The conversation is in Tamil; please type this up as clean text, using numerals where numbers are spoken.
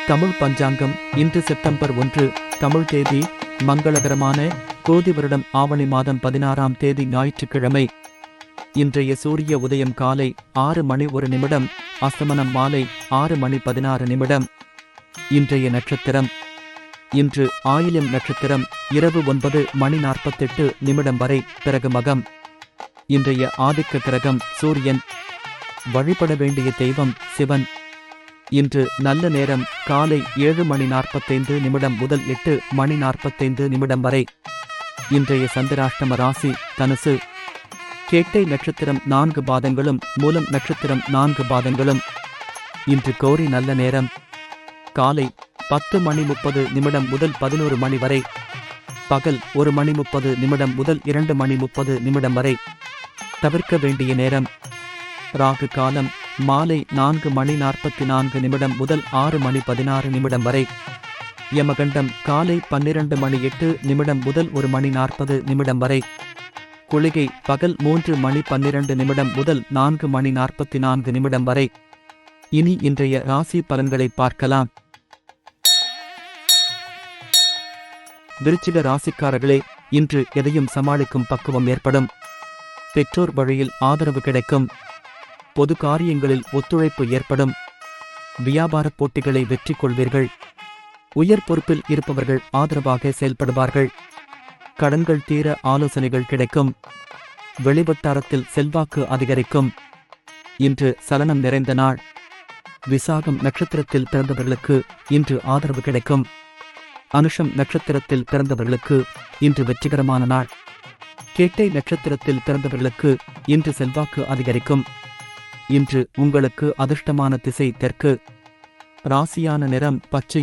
தமிழ் பஞ்சாங்கம் இன்று செப்டம்பர் 1 தமிழ் தேதி மங்களகரமான கோதி வருடம் ஆவணி மாதம் 16ஆம் தேதி ஞாயிற்றுக்கிழமை. இன்றைய சூரிய உதயம் காலை 6:01, அஸ்தமனம் மாலை 6:16. இன்றைய நட்சத்திரம் இன்று ஆயில்யம் நட்சத்திரம் இரவு 9:48 வரை, பிறகு மகம். இன்றைய ஆதிக்க கிரகம் சூரியன். வழிபட வேண்டிய தெய்வம் சிவன். இன்று நல்ல நேரம் காலை 7:45 முதல் 8:45 வரை. இன்றைய சந்திராஷ்டம ராசி தனுசு. கேட்டை நட்சத்திரம் 4 பாதங்களும் மூலம் நட்சத்திரம் 4 பாதங்களும். இன்று கோரி நல்ல நேரம் காலை 10:30 முதல் 11 வரை, பகல் 1:30 முதல் 2:30 வரை. தவிர்க்க வேண்டிய நேரம் ராகு காலம் மாலை 4:44 முதல் 6:16 வரை. யமகண்டம் காலை 12:08 முதல் 1:40 வரை. குளிகை பகல் 3:12 முதல் 4:44 வரை. இனி இன்றைய ராசி பலன்களை பார்க்கலாம். விருச்சிக ராசிக்காரர்களே, இன்று எதையும் சமாளிக்கும் பக்குவம் ஏற்படும். பெற்றோர் வழியில் ஆதரவு கிடைக்கும். பொது காரியங்களில் ஒத்துழைப்பு ஏற்படும். வியாபாரப் போட்டிகளை வெற்றி கொள்வீர்கள். உயர் பொறுப்பில் இருப்பவர்கள் ஆதரவாக செயல்படுவார்கள். கடன்கள் தீர ஆலோசனைகள் கிடைக்கும். வெளிவட்டாரத்தில் செல்வாக்கு அதிகரிக்கும். இன்று சலனம் நிறைந்த நாள். விசாகம் நட்சத்திரத்தில் பிறந்தவர்களுக்கு இன்று ஆதரவு கிடைக்கும். அனுஷம் நட்சத்திரத்தில் பிறந்தவர்களுக்கு இன்று வெற்றிகரமான நாள். கேட்டை நட்சத்திரத்தில் பிறந்தவர்களுக்கு இன்று செல்வாக்கு அதிகரிக்கும். இன்று உங்களுக்கு அதிர்ஷ்டமான திசை தெற்கு. ராசியான நிறம் பச்சை.